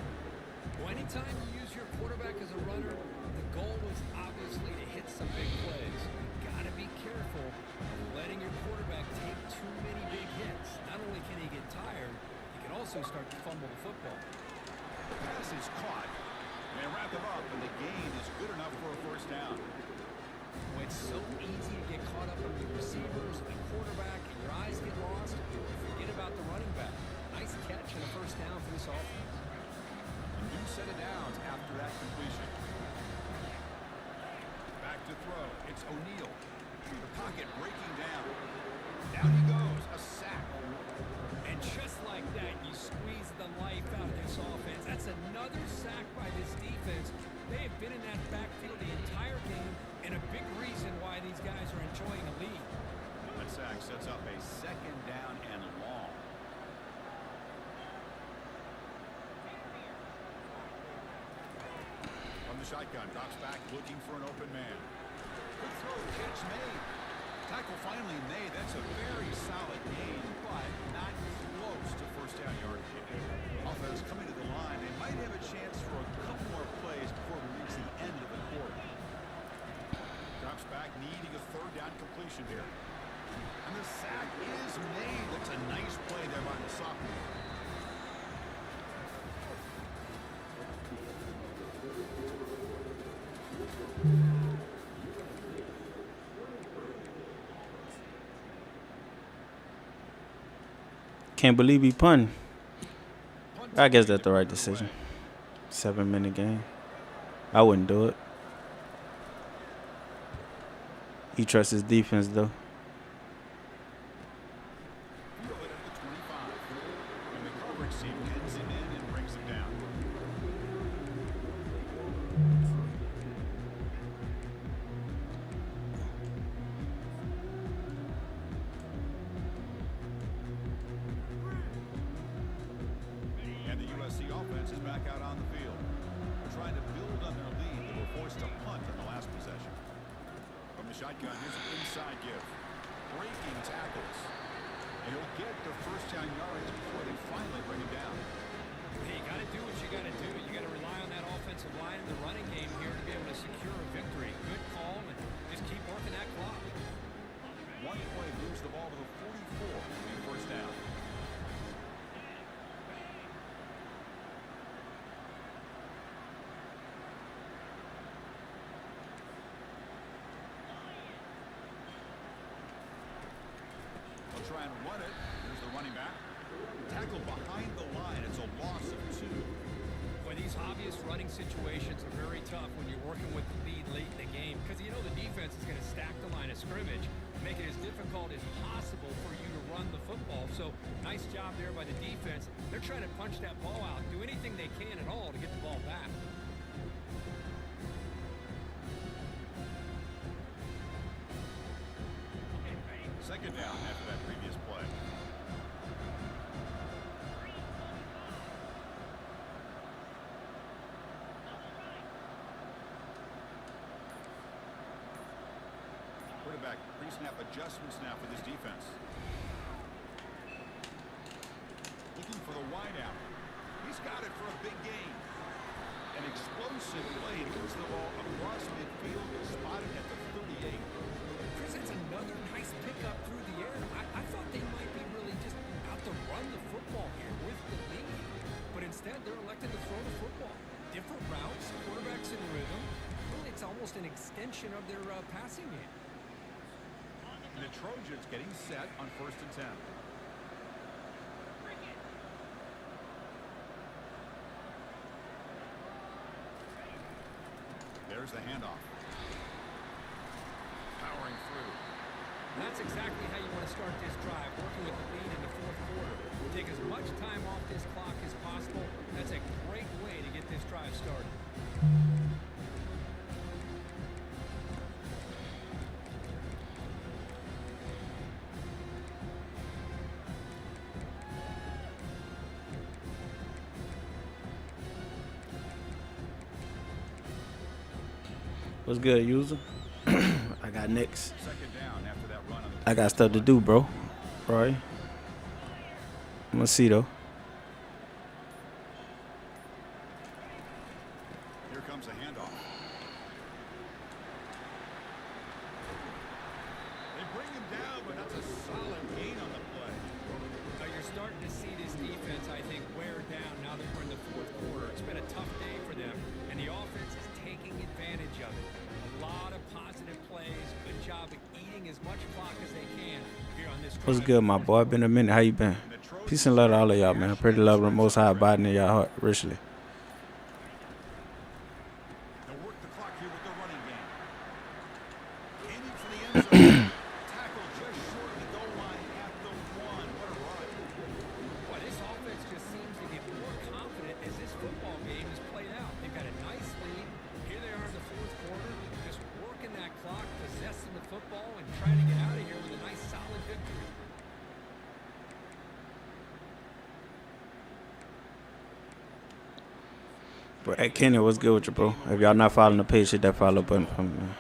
Well, anytime you use your quarterback as a runner, the goal is obviously to hit some big plays. You gotta be careful of letting your quarterback take too many big hits. Not only can he get tired, he can also start to fumble the football. The pass is caught. They wrap it up, and the gain is good enough for a first down. When it's so easy to get caught up in the receivers and the quarterback, and your eyes get lost, you forget about the running back. Nice catch and a first down for this offense. A new set of downs after that completion. Back to throw. It's O'Neal. The pocket breaking down. Down he goes. A sack. And just like that, you squeeze the life out of this offense. That's another sack by this defense. They have been in that backfield the entire game, and a big reason why these guys are enjoying a lead. That sack sets up a second down and long. From the shotgun, drops back looking for an open man. Good throw, catch made. Tackle finally made. That's a very solid gain, but not close to first down yardage. Offense coming to the line. They might have a chance for a couple more plays before we reach the end of the quarter. Drops back, needing a third down completion here. And the sack is made. That's a nice play there by the sophomore. Can't believe he punted. I guess that's the right decision. 7-minute game. I wouldn't do it. He trusts his defense, though. Field it at the 25. And the coverage team gets him in and brings him down. And the USC offense is back out on the field. They're trying to build on their lead. They were forced to punt in the last possession. From the shotgun, here's an inside give. Breaking tackles. And he'll get the first down yards before they finally bring him down. Hey, you got to do what you got to do. You got to rely on that offensive line in the running game here to be able to secure a victory. Good call, and just keep working that clock. One play moves the ball to the 44 to be first down. They'll try and run it. Here's the running back. Tackle behind the line. It's a loss of 2. Boy, these obvious running situations are very tough when you're working with the lead late in the game because you know the defense is going to stack the line of scrimmage, make it as difficult as possible for you to run the football. So nice job there by the defense. They're trying to punch that ball out, do anything they can at all to get the ball back. Second down after that previous play. Quarterback pre-snap adjustments now for this defense. Looking for the wideout. He's got it for a big gain. An explosive play. Moves the ball across midfield. Spotted at the 38. Chris, it's another nice pickup through the air. I thought they might be really just out to run the football here with the lead. But instead, they're elected to throw the football. Different routes, quarterbacks in rhythm. Really, it's almost an extension of their passing game. And the Trojans getting set on 1st and 10. Their There's the handoff. Powering through. That's exactly how you want to start this drive, working with the lead in the fourth quarter. Take as much time off this clock as possible. That's a great way to get this drive started. What's good, user? I got next. Second down after that run on the I got stuff to do, bro. Right? I'm gonna see though. Here comes a handoff. They bring him down, but that's a solid gain on the play. Now you're starting to see this defense, I think, wear down now that we're in the fourth quarter. It's been a tough day for them, and the offense is taking advantage of it. A lot of positive plays. Good job of eating as much clock as they can here on this What's drive. good, my boy? Been a minute. How you been? Peace and love to all of y'all, man. Pray the love of the Most High abiding in y'all heart richly. They'll work the clock here with the running game. Aiming for the end zone. Tackle just short of the goal line at the 1. What a run. Boy, this offense just seems to get more confident as this football game is played out. They've got a nice lead. Here they are in the fourth quarter, just working that clock, possessing the football, and trying to get out of here with a nice, solid victory. But hey, Kenny, what's good with you, bro? If y'all not following the page, hit that follow button for me, man.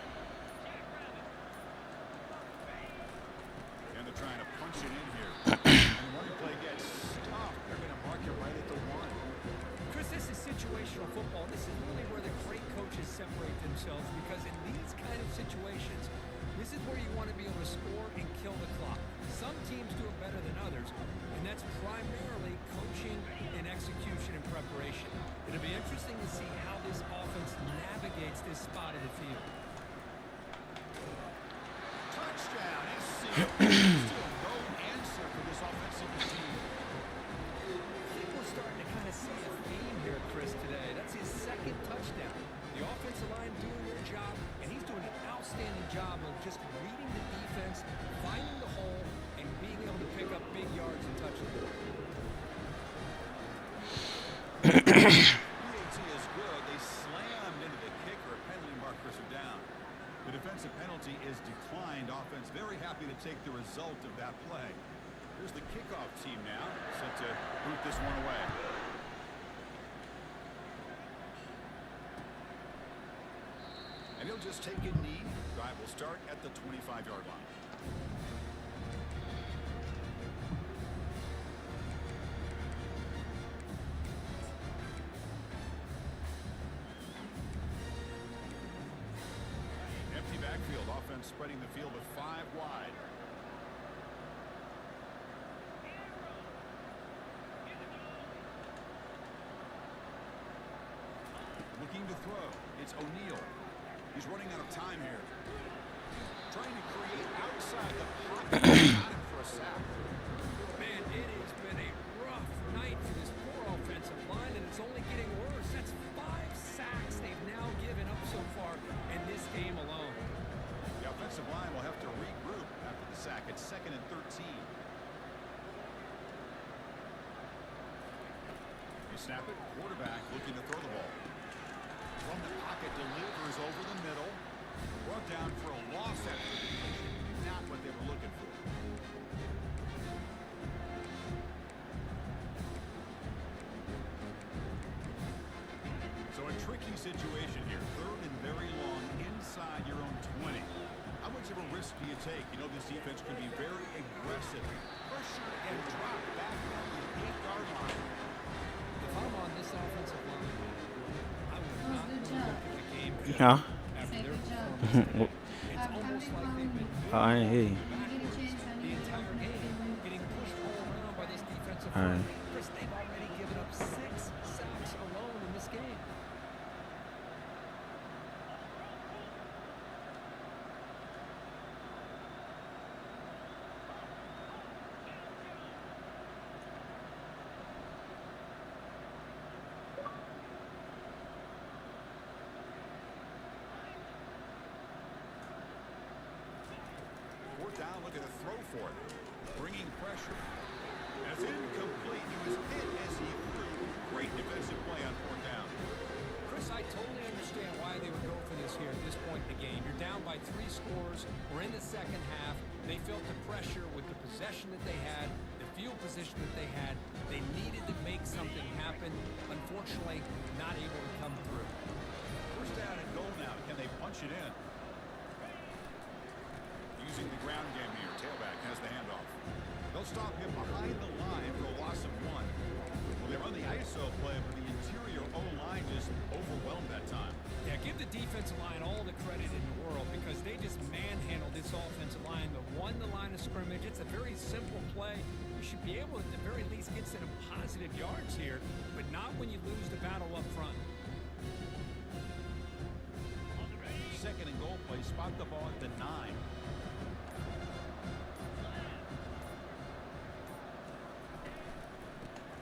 And they're trying to punch it in here. And the running play gets stopped. They're going to mark it right at the 1. Chris, this is situational football. This is really where the great coaches separate themselves because in these kind of situations, this is where you want to be able to score and kill the clock. Some teams do it better than others, and that's primarily coaching and execution and preparation. It'll be interesting to see how this offense navigates this spot of the field. Touchdown, SC. Still no answer for this offensive team. I think we're starting to kind of see a theme here, Chris, today. That's his second touchdown. The offensive line doing their job, and he's doing an outstanding job of just reading the defense, finding the hole, and being able to pick up big yards and touchdowns. PAT is good. They slammed into the kicker. Penalty markers are down. The defensive penalty is declined. Offense very happy to take the result of that play. Here's the kickoff team now, set to boot this one away. And he'll just take a knee. Drive will start at the 25-yard line. Empty backfield. Offense spreading the field with 5 wide. Looking to throw. It's O'Neal. He's running out of time here. Trying to create outside the pocket. Got him for a sack. Man, it has been a rough night for this poor offensive line, and it's only getting worse. That's 5 sacks they've now given up so far in this game alone. The offensive line will have to regroup after the sack. It's 2nd and 13. You snap it. Quarterback looking to throw the ball. From the pocket, delivers over the middle. Brought down for a loss after the completion. Not what they were looking for. So a tricky situation here. 3rd and very long inside your own 20. How much of a risk do you take? You know this defense can be very aggressive. Pressure and drop back on the 8-yard line. If I'm on this offensive line, I would not Good look job. at the game Huh? after Say their good job. performance today. It's almost like they've been I ain't hear you. When you get a chance, I the need to entire open up game, the room. getting pushed all around by this defensive All front. right. Chris, they've already given up 6 sacks alone in this game. down, looking to throw for it. Bringing pressure. That's incomplete. He was hit as he threw. Great defensive play on fourth down. Chris, I totally understand why they would go for this here at this point in the game. You're down by 3 scores. We're in the second half. They felt the pressure with the possession that they had, the field position that they had. They needed to make something happen. Unfortunately, not able to come through. First down and goal now. Can they punch it in? Using the ground game here. Tailback has the handoff. They'll stop him behind the line for a loss of 1. Well, they run the ISO play, but the interior O-line just overwhelmed that time. Yeah, give the defensive line all the credit in the world because they just manhandled this offensive line that won the line of scrimmage. It's a very simple play. You should be able to, at the very least, get some positive yards here, but not when you lose the battle up front. Second and goal play. Spot the ball at the 9.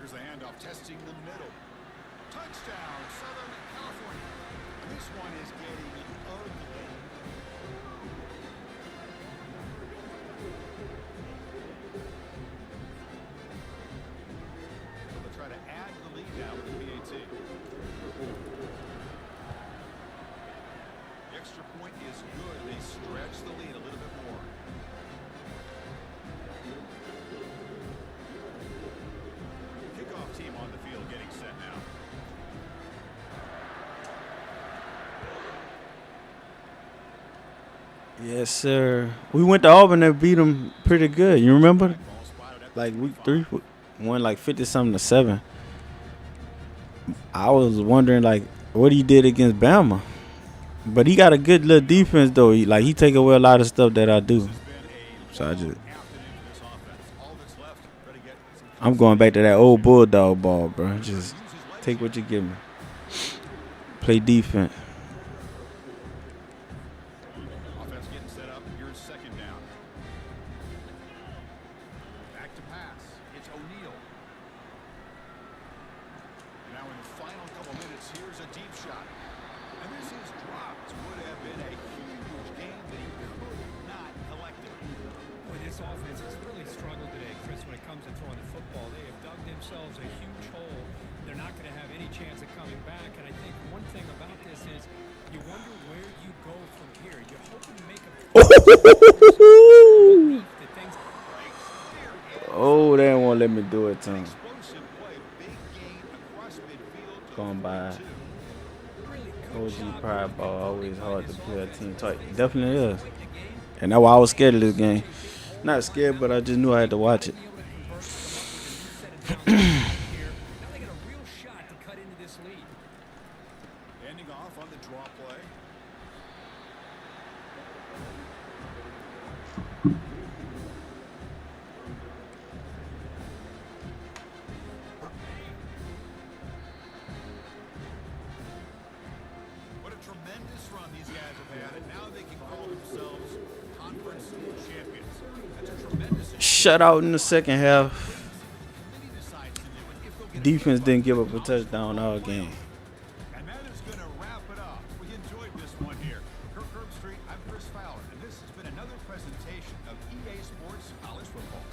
Here's the handoff, testing the middle. Touchdown, Southern California. This one is getting ugly. They'll try to add the lead now with the PAT. The extra point is good. They stretch the lead a little bit more. Kickoff team on the field getting set now. Yes, sir. We went to Auburn and beat them pretty good. You remember? Ball spotted at the Like week 25. 3, won like 50-something to 7. I was wondering like what he did against Bama, but he got a good little defense though. He take away a lot of stuff that I do. It's been a So I just afternoon for this offense. All that's left, try to get some I'm going back to that old bulldog ball, bro. Just take what you give me. Play defense. offense getting set up. Here's second down. Back to pass. It's O'Neal. And now in the final couple minutes, here's a deep shot. And this is dropped. Would have been a huge game that he could not collect it. Boy, this offense has really struggled today, Chris, when it comes to throwing the football. They have dug themselves a huge hole. They're not going to have any chance of coming back. And I think one thing about this is you wonder where you go from here. You're hoping to make a that things Oh, they won't let me do it to him. Explosive play. Big gain across midfield. Going by really good OG job Pride by ball, always hard to this play a offense. team tight. Definitely is. Win the game. And that's why I was scared of this game. Not scared, but I just knew I had to watch it. Be able to convert them up with a new set of downs here. Now they got a real shot to cut into this lead. Ending off on the draw play. What a tremendous run these guys have had, and now they can call themselves conference champions. That's a tremendous Shutout in the second half. committee decides to do it if they'll get Defense didn't give up a touchdown all game. And that is going to wrap it up. We enjoyed this one here. Kirk Herbstreit, I'm Chris Fowler, and this has been another presentation of EA Sports College Football.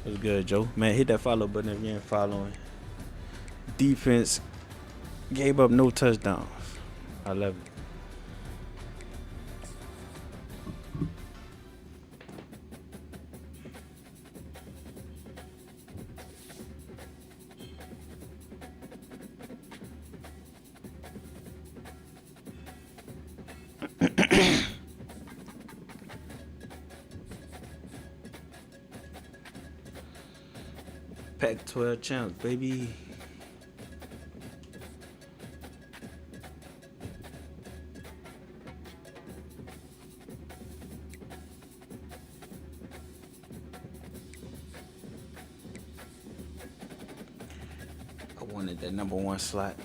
What's good, Joe? Man, hit that follow button if you ain't following. Defense gave up no touchdowns. I love it. Pac-12 champs, baby. Wanted that number 1 slot.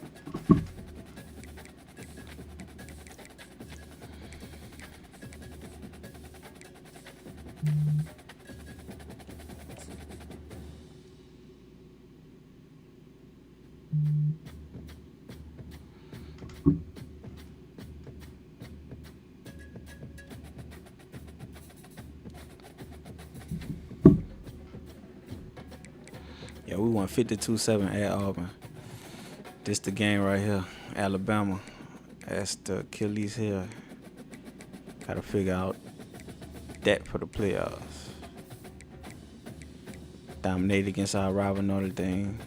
Yeah, we won 52-7 at Auburn. This the game right here. Alabama. That's the Achilles heel. Gotta figure out that for the playoffs. Dominate against our rival Notre Dame.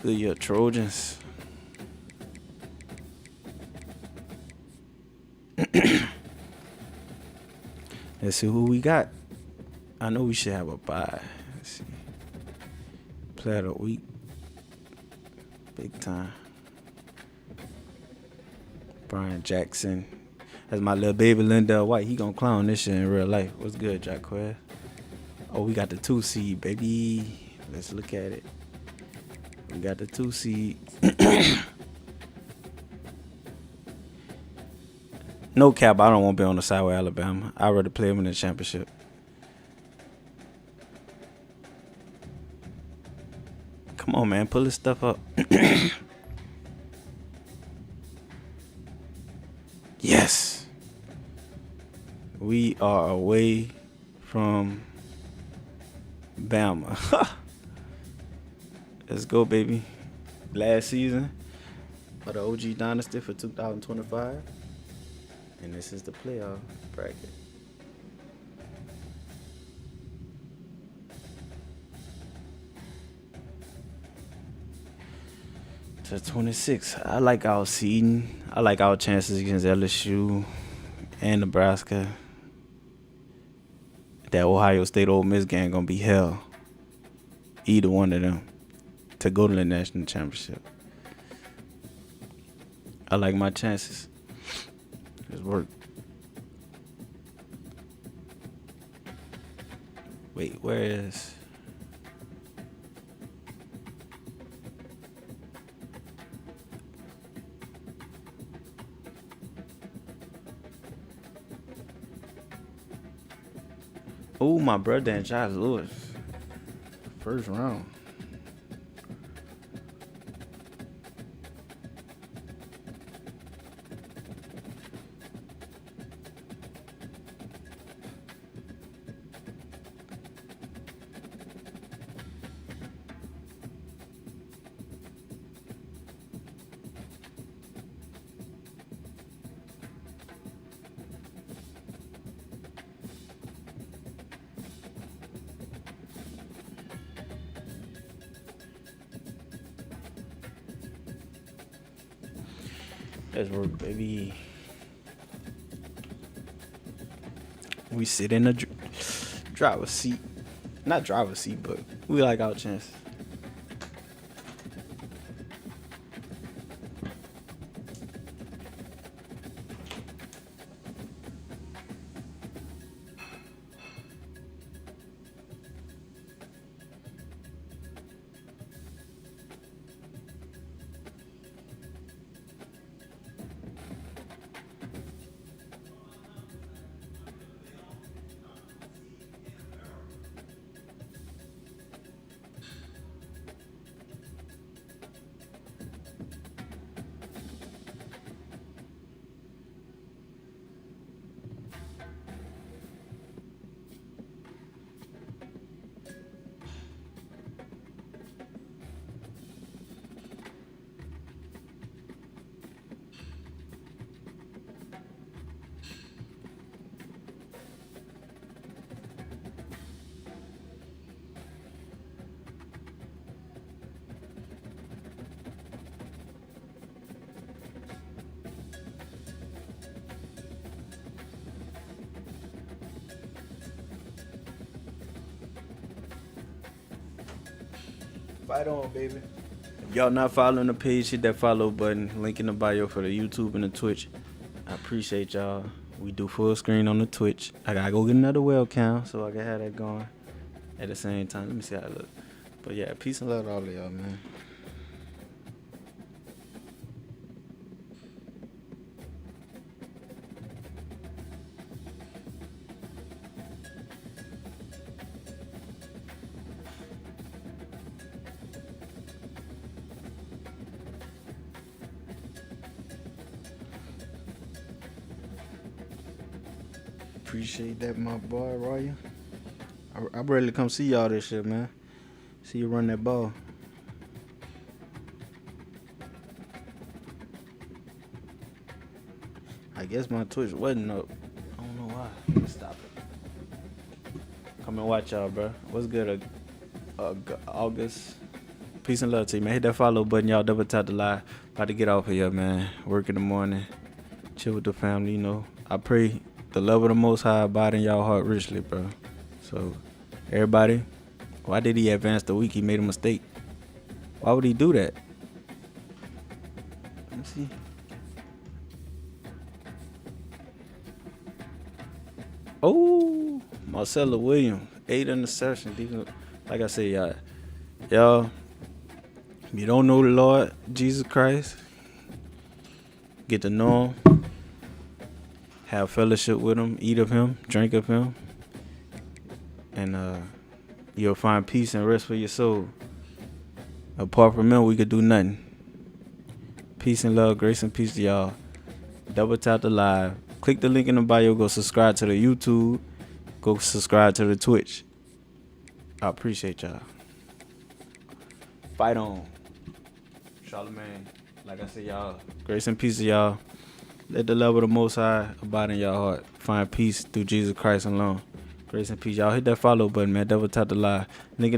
Good year, Trojans. Let's see who we got. I know we should have a bye. Let's see. Player of the week. Big time. Brian Jackson. That's my little baby Lindell White. He gonna clown this shit in real life. What's good, Jacquez? Oh, we got the 2 seed, baby. Let's look at it. We got the 2 seed. No cap, I don't want to be on the side with Alabama. I'd rather play them in the championship. Come on, man. Pull this stuff up. Yes. We are away from Bama. Let's go, baby. Last season of the OG Dynasty for 2025. And this is the playoff bracket. To 26. I like our seeding. I like our chances against LSU and Nebraska. That Ohio State Ole Miss game gonna be hell. Either one of them to go to the national championship. I like my chances. Let's work. Wait, where is? Oh, my brother and Josh Lewis. First round. Let's work, baby. We sit in the driver's seat. Not driver's seat, but we like our chance. Fight on, baby. If y'all not following the page, hit that follow button. Link in the bio for the YouTube and the Twitch. I appreciate y'all. We do full screen on the Twitch. I gotta go get another webcam so I can have that going at the same time. Let me see how it look. But yeah, peace and love to all of y'all, man. Appreciate that, my boy, Royal. I ready to come see y'all this shit, man. See you run that ball. I guess my Twitch wasn't up. I don't know why. Let me stop it. Come and watch y'all, bro. What's good, August? Peace and love to you, man. Hit that follow button, y'all. Double tap the live. About to get off of here, man. Work in the morning. Chill with the family, you know. I pray the love of the Most High abide in y'all heart richly, bro. So, everybody, why did he advance the week? He made a mistake. Why would he do that? Let me see. Oh, Marcelo Williams, 8 interceptions. Like I said, y'all, if you don't know the Lord Jesus Christ, get to know him, have fellowship with him, eat of him, drink of him, and you'll find peace and rest for your soul. Apart from him, we could do nothing. Peace and love, grace and peace to y'all. Double tap the live. Click the link in the bio. Go subscribe to the YouTube. Go subscribe to the Twitch. I appreciate y'all. Fight on. Charlemagne. Like I said, y'all. Grace and peace to y'all. Let the love of the Most High abide in y'all heart. Find peace through Jesus Christ alone. Grace and peace. Y'all hit that follow button, man. Double tap the live. Link in the